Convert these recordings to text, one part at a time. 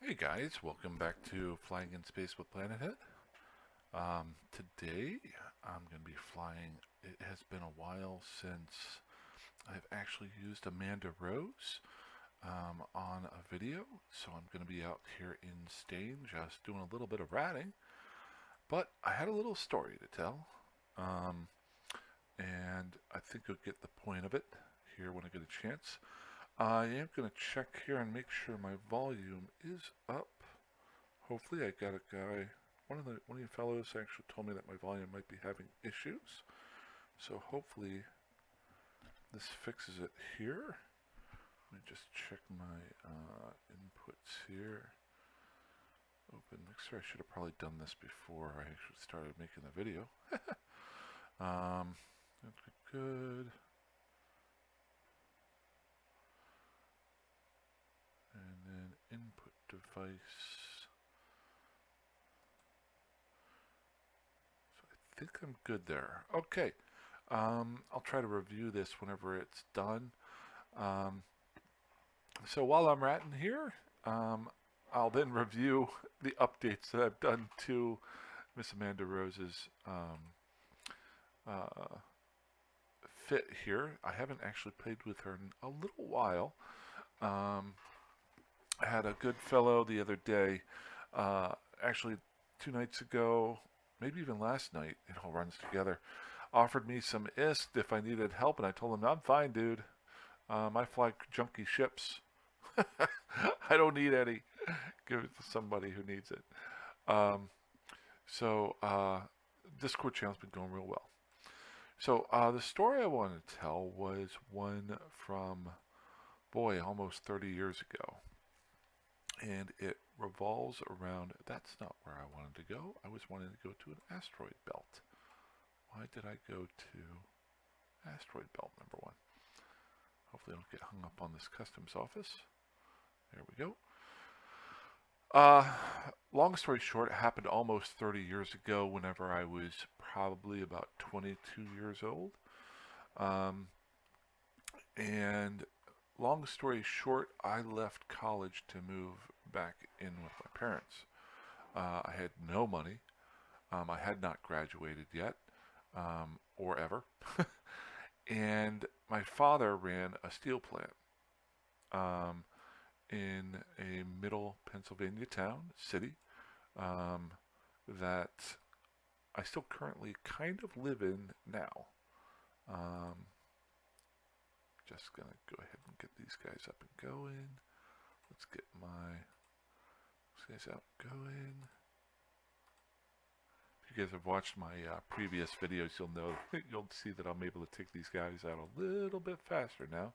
Hey guys, welcome back to Flying in Space with Planet Head. Today I'm going to be flying. It has been a while since I've actually used Amanda Rose on a video, so I'm going to be out here in Stain just doing a little bit of ratting. But I had a little story to tell, um, and I think you'll get the point of it here when I get a chance. I am going to check here and make sure my volume is up. Hopefully I got a guy. One of you fellows actually told me that my volume might be having issues. So hopefully this fixes it here. Let me just check my inputs here. Open mixer. I should have probably done this before I actually started making the video. Good. And then input device. I think I'm good there. Okay. I'll try to review this whenever it's done. Um, so while I'm ratting here, I'll then review the updates that I've done to Miss Amanda Rose's uh, fit here. I haven't actually played with her in a little while. Um, I had a good fellow the other day, actually 2 nights ago, maybe even last night, it all runs together, offered me some IST if I needed help, and I told him, I'm fine, dude. I fly junky ships. I don't need any. Give it to somebody who needs it. Um, so Discord channel's been going real well. So the story I wanted to tell was one from, boy, almost 30 years ago. And it revolves around, that's not where I wanted to go. I was wanting to go to an asteroid belt. Why did I go to asteroid belt number one? Hopefully I don't get hung up on this customs office. There we go. Long story short, it happened almost 30 years ago whenever I was probably about 22 years old. And long story short, I left college to move back in with my parents. I had no money. I had not graduated yet, or ever. And my father ran a steel plant in a middle Pennsylvania city, that I still currently kind of live in now. Um, just gonna go ahead and get these guys up and going. Let's get these guys out and going. If you guys have watched my previous videos, you'll see that I'm able to take these guys out a little bit faster now.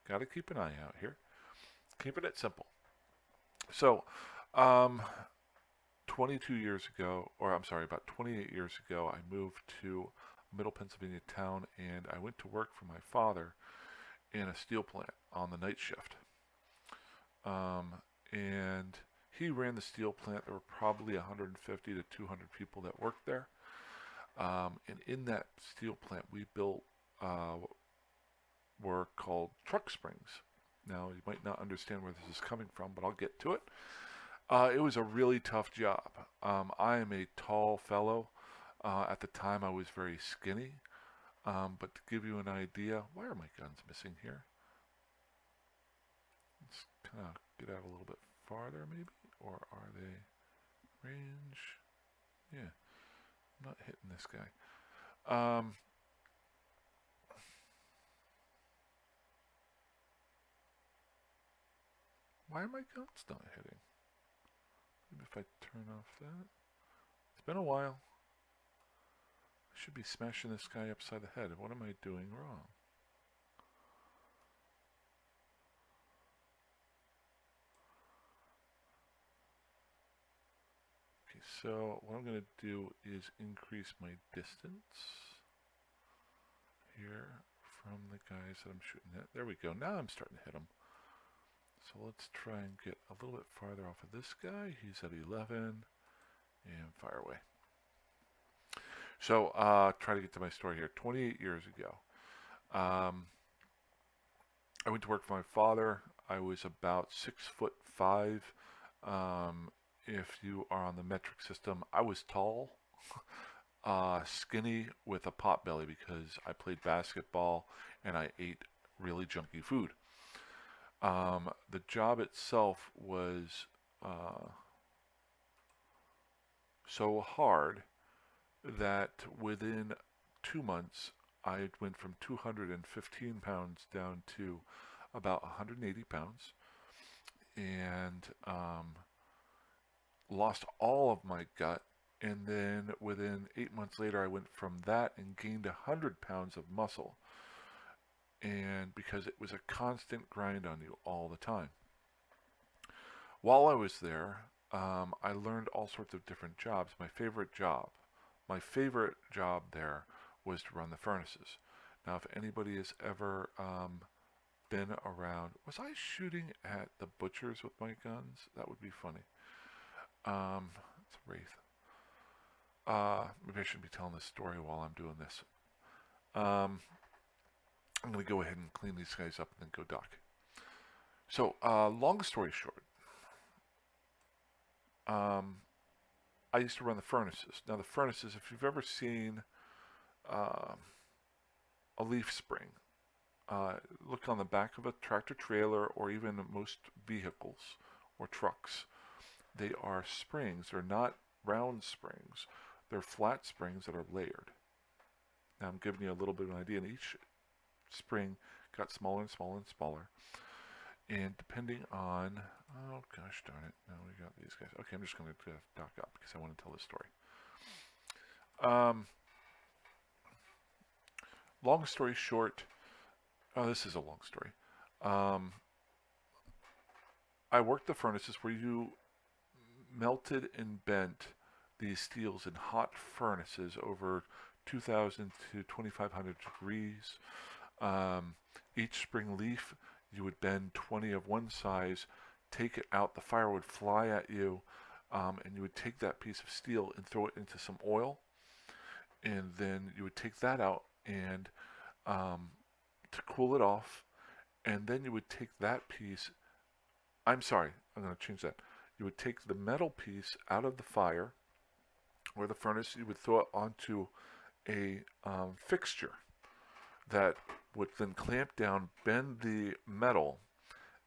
Got to keep an eye out here. Keeping it simple. So, 22 years ago, or I'm sorry, about 28 years ago, I moved to a middle Pennsylvania town, and I went to work for my father in a steel plant on the night shift. And he ran the steel plant. There were probably 150 to 200 people that worked there. And in that steel plant, we built what were called truck springs. Now, you might not understand where this is coming from, but I'll get to it. It was a really tough job. I am a tall fellow. At the time, I was very skinny. But to give you an idea, why are my guns missing here? Let's kind of get out a little bit farther, maybe? Or are they range? Yeah, I'm not hitting this guy. Why are my guns not hitting? Maybe if I turn off that. It's been a while. I should be smashing this guy upside the head. What am I doing wrong? Okay, so what I'm going to do is increase my distance here from the guys that I'm shooting at. There we go. Now I'm starting to hit them. So let's try and get a little bit farther off of this guy. He's at 11. And fire away. So, try to get to my story here. 28 years ago, I went to work for my father. I was about 6'5", If you are on the metric system, I was tall, skinny with a pot belly because I played basketball and I ate really junky food. The job itself was uh, so hard that within 2 months I went from 215 pounds down to about 180 pounds and lost all of my gut. And then within 8 months later, I went from that and gained 100 pounds of muscle. And because it was a constant grind on you all the time. While I was there, I learned all sorts of different jobs. My favorite job there was to run the furnaces. Now, if anybody has ever been around, was I shooting at the butchers with my guns? That would be funny. It's a wraith. Maybe I shouldn't be telling this story while I'm doing this. Um, I'm going to go ahead and clean these guys up and then go duck. So, long story short, um, I used to run the furnaces. Now, the furnaces, if you've ever seen uh, a leaf spring, look on the back of a tractor trailer or even most vehicles or trucks. They are springs. They're not round springs. They're flat springs that are layered. Now, I'm giving you a little bit of an idea. And each spring got smaller and smaller and smaller. And depending on, oh gosh darn it, now we got these guys. Okay, I'm just going to dock up because I want to tell this story. Long story short, oh, this is a long story. I worked the furnaces where you melted and bent these steels in hot furnaces over 2,000 to 2,500 degrees. Each spring leaf, you would bend 20 of one size, take it out, the fire would fly at you, and you would take that piece of steel and throw it into some oil, and then you would take that out and to cool it off, and then you would take that piece. I'm sorry, I'm going to change that. You would take the metal piece out of the fire or the furnace, you would throw it onto a fixture that would then clamp down, bend the metal.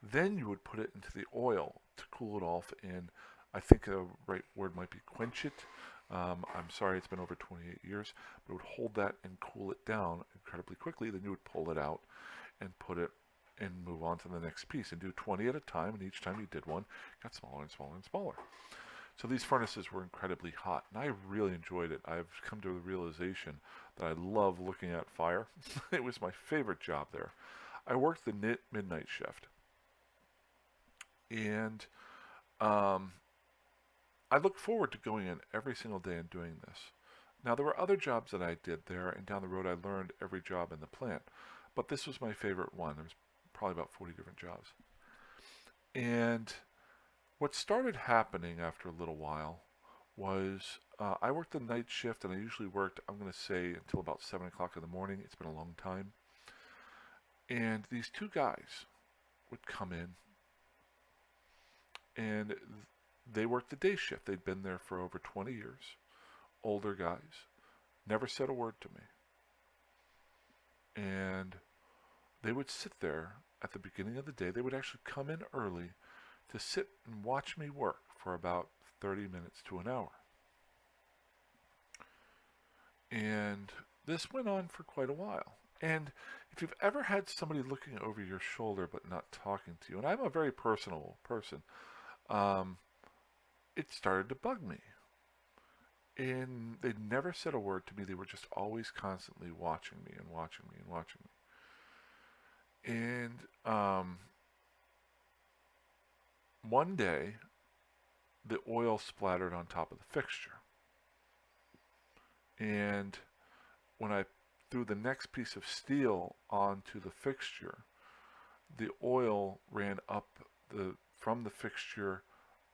Then you would put it into the oil to cool it off, and I think the right word might be quench it. I'm sorry, it's been over 28 years, but it would hold that and cool it down incredibly quickly. Then you would pull it out and put it and move on to the next piece and do 20 at a time, and each time you did one, it got smaller and smaller and smaller. So these furnaces were incredibly hot, and I really enjoyed it. I've come to the realization that I love looking at fire. It was my favorite job there. I worked the midnight shift, and um, I look forward to going in every single day and doing this. Now, there were other jobs that I did there, and down the road I learned every job in the plant, but this was my favorite one. There was probably about 40 different jobs. And what started happening after a little while was I worked the night shift, and I usually worked, I'm going to say, until about 7 o'clock in the morning. It's been a long time. And these two guys would come in, and they worked the day shift. They'd been there for over 20 years. Older guys. Never said a word to me. And they would sit there at the beginning of the day. They would actually come in early to sit and watch me work for about 30 minutes to an hour. And this went on for quite a while. And if you've ever had somebody looking over your shoulder but not talking to you, and I'm a very personal person, it started to bug me. And they never said a word to me. They were just always constantly watching me and watching me and watching me. And one day, the oil splattered on top of the fixture. And when I threw the next piece of steel onto the fixture, the oil ran up from the fixture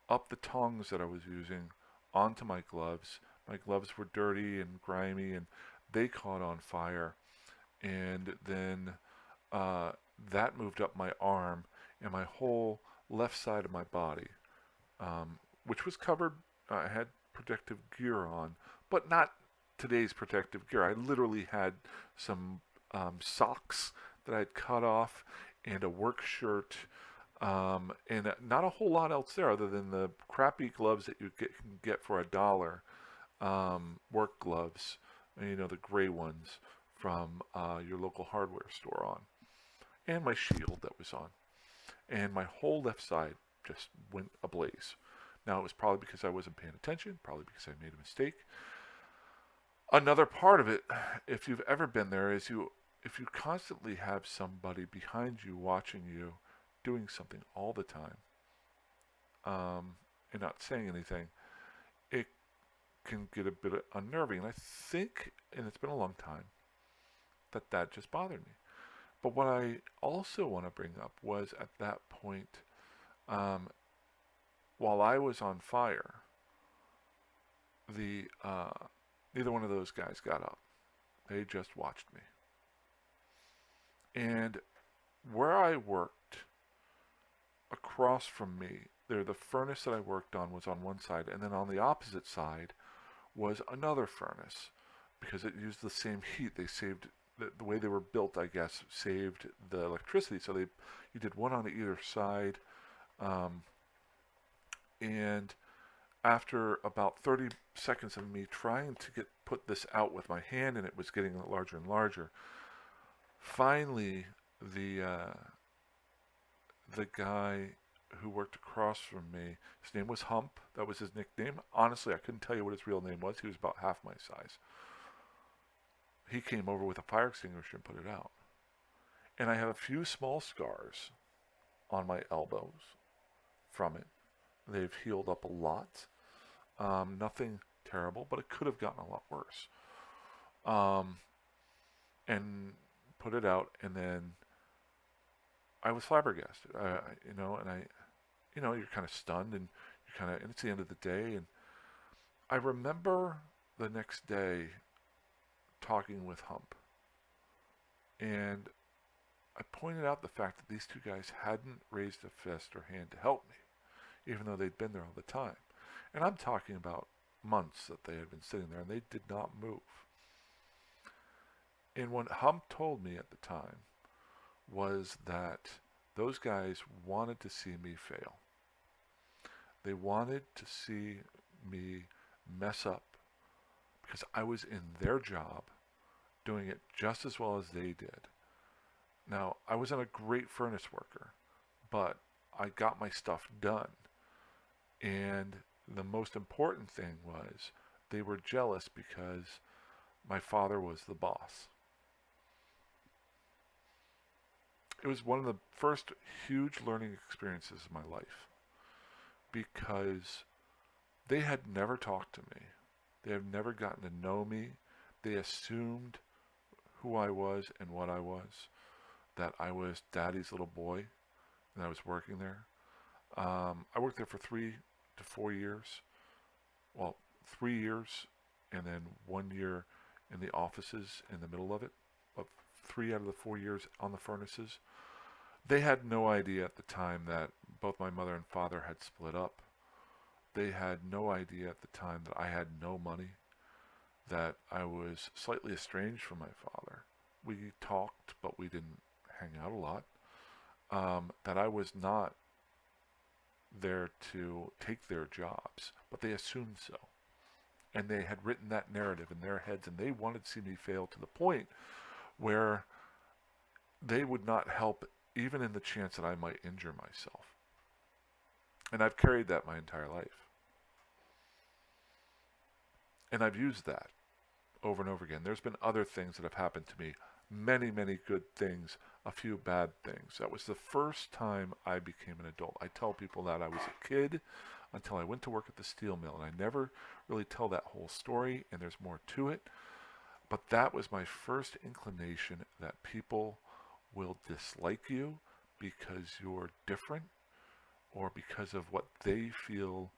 up the tongs that I was using onto my gloves. My gloves were dirty and grimy, and they caught on fire. And then that moved up my arm, and my whole left side of my body which was covered. I had protective gear on, but not today's protective gear. I literally had some socks that I had cut off and a work shirt, and not a whole lot else there other than the crappy gloves that can get for $1, work gloves, the gray ones from your local hardware store on, and my shield that was on. And my whole left side just went ablaze. Now, it was probably because I wasn't paying attention, probably because I made a mistake. Another part of it, if you've ever been there, is if you constantly have somebody behind you watching you doing something all the time, and not saying anything, it can get a bit unnerving. And I think, and it's been a long time, that just bothered me. But what I also want to bring up was at that point, um, while I was on fire, the neither one of those guys got up. They just watched me. And where I worked, across from me, the furnace that I worked on was on one side, and then on the opposite side was another furnace because it used the same heat. They saved the way they were built, I guess, saved the electricity. So you did one on either side, and after about 30 seconds of me trying to put this out with my hand, and it was getting larger and larger, finally the guy who worked across from me, his name was Hump. That was his nickname. Honestly, I couldn't tell you what his real name was. He was about half my size. He came over with a fire extinguisher and put it out. And I have a few small scars on my elbows from it. They've healed up a lot. Nothing terrible, but it could have gotten a lot worse. And put it out, and then I was flabbergasted. You're kind of stunned, and and it's the end of the day. And I remember the next day talking with Hump, and I pointed out the fact that these two guys hadn't raised a fist or hand to help me, even though they'd been there all the time. And I'm talking about months that they had been sitting there, and they did not move. And what Hump told me at the time was that those guys wanted to see me fail. They wanted to see me mess up because I was in their job doing it just as well as they did. Now, I wasn't a great furnace worker, but I got my stuff done. And the most important thing was they were jealous because my father was the boss. It was one of the first huge learning experiences of my life because they had never talked to me. They had never gotten to know me. They assumed who I was and what I was, that I was Daddy's little boy, and I was working there. I worked there for 3 to 4 years. Well, 3 years, and then 1 year in the offices in the middle of it. But 3 out of the 4 years on the furnaces. They had no idea at the time that both my mother and father had split up. They had no idea at the time that I had no money, that I was slightly estranged from my father. We talked, but we didn't hang out a lot. That I was not there to take their jobs, but they assumed so. And they had written that narrative in their heads, and they wanted to see me fail to the point where they would not help even in the chance that I might injure myself. And I've carried that my entire life. And I've used that over and over again. There's been other things that have happened to me. Many, many good things, a few bad things. That was the first time I became an adult. I tell people that I was a kid until I went to work at the steel mill. And I never really tell that whole story, and there's more to it. But that was my first inclination that people will dislike you because you're different or because of what they feel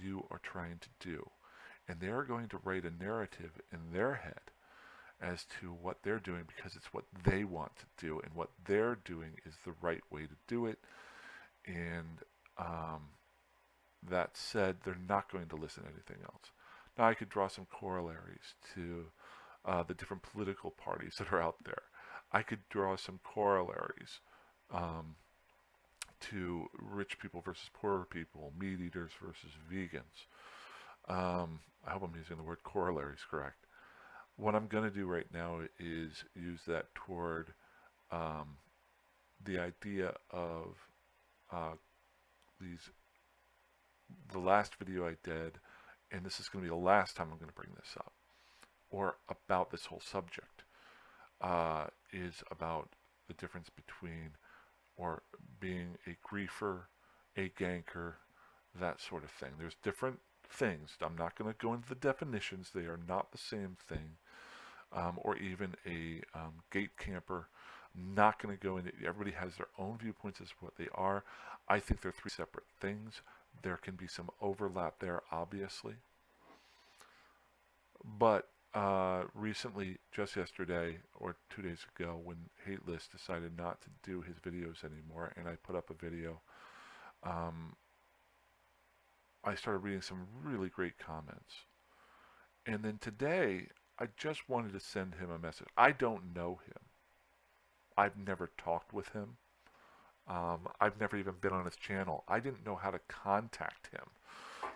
you are trying to do. And they're going to write a narrative in their head as to what they're doing because it's what they want to do, and what they're doing is the right way to do it. And That said, they're not going to listen to anything else. Now, I could draw some corollaries to the different political parties that are out there. I could draw some corollaries um, to rich people versus poorer people, meat eaters versus vegans. I hope I'm using the word corollaries correct. What I'm going to do right now is use that toward um, the idea of uh, these. The last video I did, and this is going to be the last time I'm going to bring this up, or about this whole subject, is about the difference between or being a griefer, a ganker, that sort of thing. There's different things. I'm not going to go into the definitions. They are not the same thing. Or even a gate camper. Not going to go into. Everybody has their own viewpoints as to what they are. I think they're three separate things. There can be some overlap there, obviously. But recently, just yesterday or 2 days ago, when Hate List decided not to do his videos anymore, and I put up a video, um, I started reading some really great comments. And then today, I just wanted to send him a message. I don't know him. I've never talked with him. I've never even been on his channel. I didn't know how to contact him.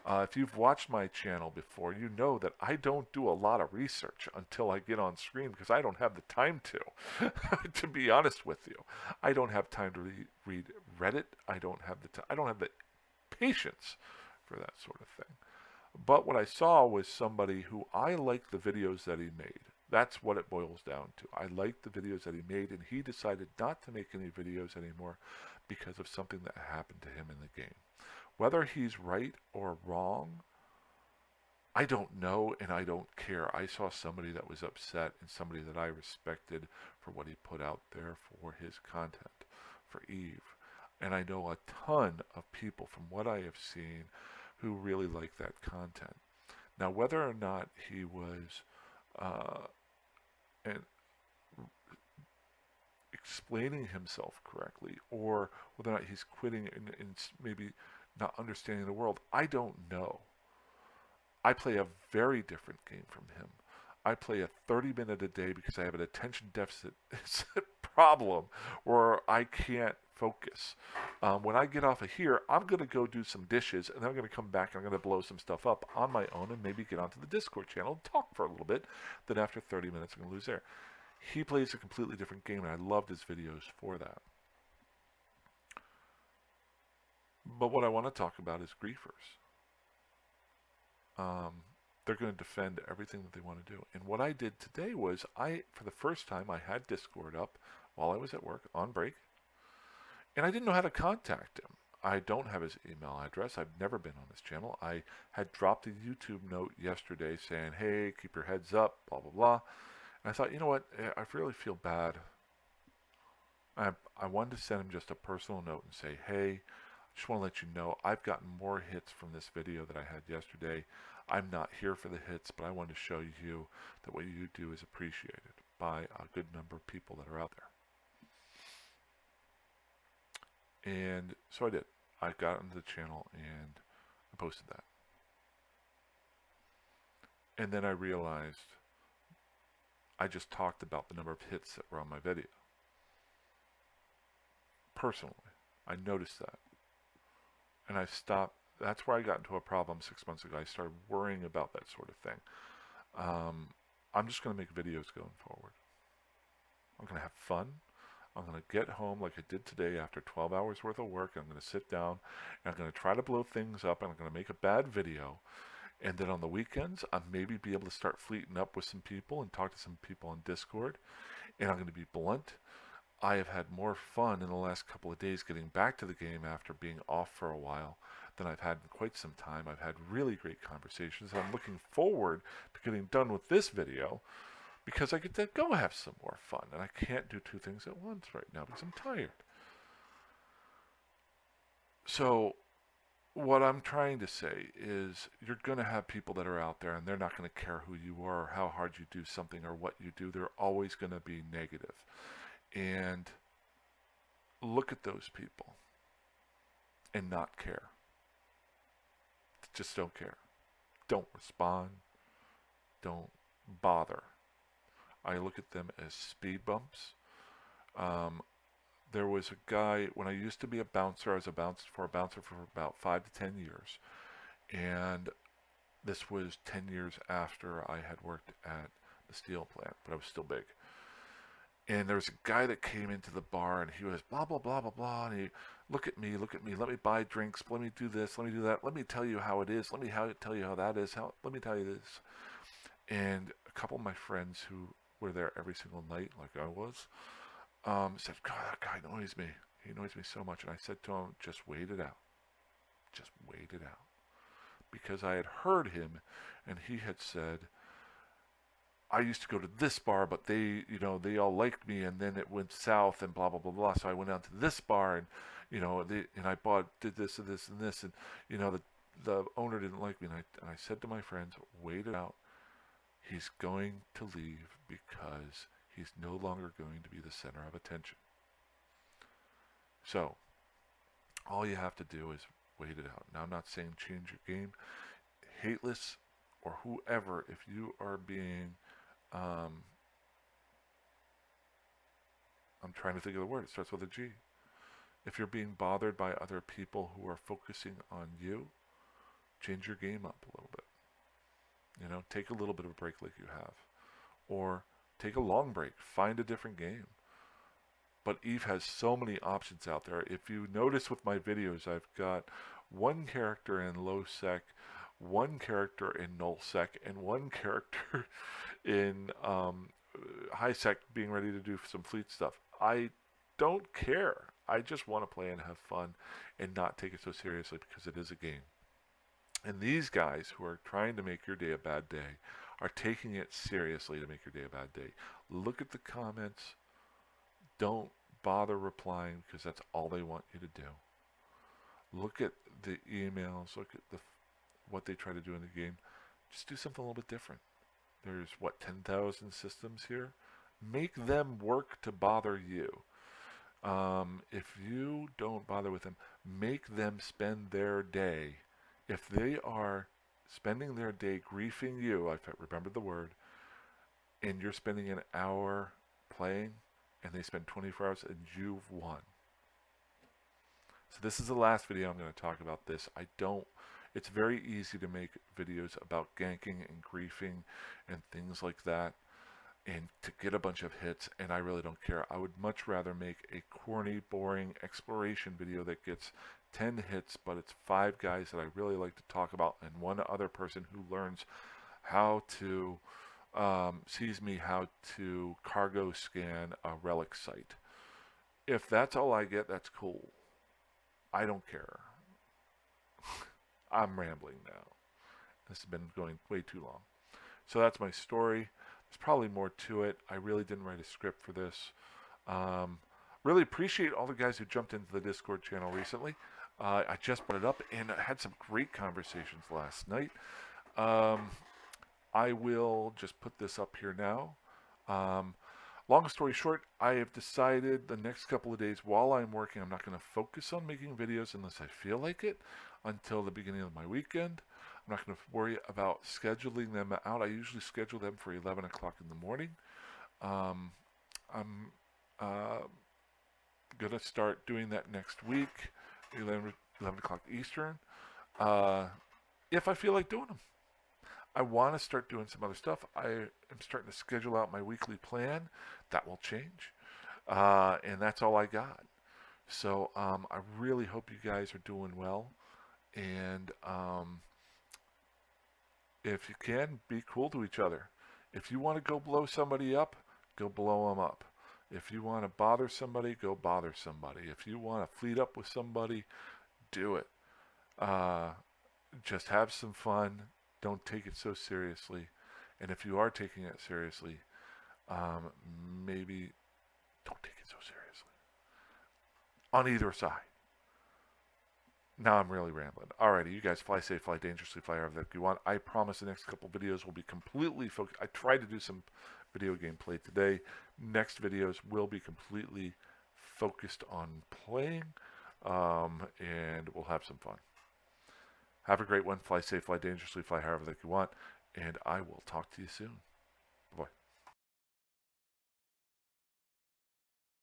If you've watched my channel before, you know that I don't do a lot of research until I get on screen because I don't have the time to. To be honest with you, I don't have time to read Reddit. I don't have the patience for that sort of thing. But what I saw was somebody who I liked the videos that he made. That's what it boils down to. I liked the videos that he made, and he decided not to make any videos anymore because of something that happened to him in the game. Whether he's right or wrong, I don't know, and I don't care. I saw somebody that was upset and somebody that I respected for what he put out there for his content, for Eve. And I know a ton of people from what I have seen who really like that content. Now, whether or not he was uh, and explaining himself correctly, or whether or not he's quitting and maybe not understanding the world, I don't know. I play a very different game from him. I play a 30-minute a day because I have an attention deficit problem where I can't focus. When I get off of here, I'm going to go do some dishes, and then I'm going to come back and I'm going to blow some stuff up on my own and maybe get onto the Discord channel and talk for a little bit. Then after 30 minutes, I'm going to lose there. He plays a completely different game, and I loved his videos for that. But what I want to talk about is griefers. They're going to defend everything that they want to do. And what I did today was for the first time, I had Discord up while I was at work on break, and I didn't know how to contact him. I don't have his email address. I've never been on his channel. I had dropped a YouTube note yesterday saying, hey, keep your heads up, blah, blah, blah. And I thought, you know what? I really feel bad. I wanted to send him just a personal note and say, hey, I just want to let you know I've gotten more hits from this video that I had yesterday. I'm not here for the hits, but I wanted to show you that what you do is appreciated by a good number of people that are out there. And so I did. I got into the channel and I posted that. And then I realized I just talked about the number of hits that were on my video. Personally, I noticed that. And I stopped. That's where I got into a problem 6 months ago. I started worrying about that sort of thing. I'm just going to make videos going forward. I'm going to have fun. I'm going to get home like I did today after 12 hours worth of work. I'm going to sit down and I'm going to try to blow things up, and I'm going to make a bad video. And then on the weekends, I'll maybe be able to start fleeting up with some people and talk to some people on Discord. And I'm going to be blunt. I have had more fun in the last couple of days getting back to the game after being off for a while than I've had in quite some time. I've had really great conversations. I'm looking forward to getting done with this video because I get to go have some more fun. And I can't do two things at once right now because I'm tired. So what I'm trying to say is you're going to have people that are out there and they're not going to care who you are or how hard you do something or what you do. They're always going to be negative. And look at those people and not care. just don't care. Don't respond. Don't bother. I look at them as speed bumps. Um, there was a guy, when I used to be a bouncer, I was a bouncer for about 5 to 10 years. And this was 10 years after I had worked at the steel plant, but I was still big. And there was a guy that came into the bar and he was blah, blah, blah, blah, blah. And he, look at me, let me buy drinks, let me do this, let me do that, let me tell you how it is, tell you how that is, let me tell you this. And a couple of my friends who were there every single night, like I was, said, God, that guy annoys me. He annoys me so much. And I said to him, just wait it out. Just wait it out. Because I had heard him and he had said, I used to go to this bar, but they all liked me, and then it went south, and blah blah blah blah. So I went down to this bar, and and I did this and this and this, and the owner didn't like me, and I said to my friends, wait it out. He's going to leave because he's no longer going to be the center of attention. So all you have to do is wait it out. Now I'm not saying change your game, Hateless or whoever. If you are being I'm trying to think of the word. It starts with a G. If you're being bothered by other people who are focusing on you, change your game up a little bit. Take a little bit of a break like you have. Or take a long break. Find a different game. But Eve has so many options out there. If you notice with my videos, I've got one character in low sec, one character in null sec, and one character in high sec being ready to do some fleet stuff. I don't care. I just want to play and have fun and not take it so seriously because it is a game. And these guys who are trying to make your day a bad day are taking it seriously to make your day a bad day. Look at the comments. Don't bother replying because that's all they want you to do. Look at the emails. Look at what they try to do in the game. Just do something a little bit different. There's 10,000 systems here. Make them work to bother you. If you don't bother with them, make them spend their day. If they are spending their day griefing you, I remember the word, and you're spending an hour playing, and they spend 24 hours, and you've won. So this is the last video I'm going to talk about this. It's very easy to make videos about ganking and griefing and things like that, and to get a bunch of hits, and I really don't care. I would much rather make a corny, boring exploration video that gets 10 hits, but it's 5 guys that I really like to talk about, and one other person who learns how to sees me how to cargo scan a relic site. If that's all I get, that's cool. I don't care. I'm rambling now. This has been going way too long. So that's my story. There's probably more to it. I really didn't write a script for this. Really appreciate all the guys who jumped into the Discord channel recently. I just put it up and I had some great conversations last night. I will just put this up here now. Long story short, I have decided the next couple of days while I'm working, I'm not going to focus on making videos unless I feel like it until the beginning of my weekend. I'm not going to worry about scheduling them out. I usually schedule them for 11 o'clock in the morning. I'm going to start doing that next week, 11 o'clock Eastern, if I feel like doing them. I want to start doing some other stuff. I am starting to schedule out my weekly plan. That will change. And that's all I got. So I really hope you guys are doing well. And if you can, be cool to each other. If you want to go blow somebody up, go blow them up. If you want to bother somebody, go bother somebody. If you want to fleet up with somebody, do it. Just have some fun. Don't take it so seriously. And if you are taking it seriously, maybe don't take it so seriously. On either side. Now I'm really rambling. Alrighty, you guys fly safe, fly dangerously, fly however you want. I promise the next couple videos will be completely focused. I tried to do some video game play today. Next videos will be completely focused on playing, and we'll have some fun. Have a great one. Fly safe, fly dangerously, fly however that you want. And I will talk to you soon.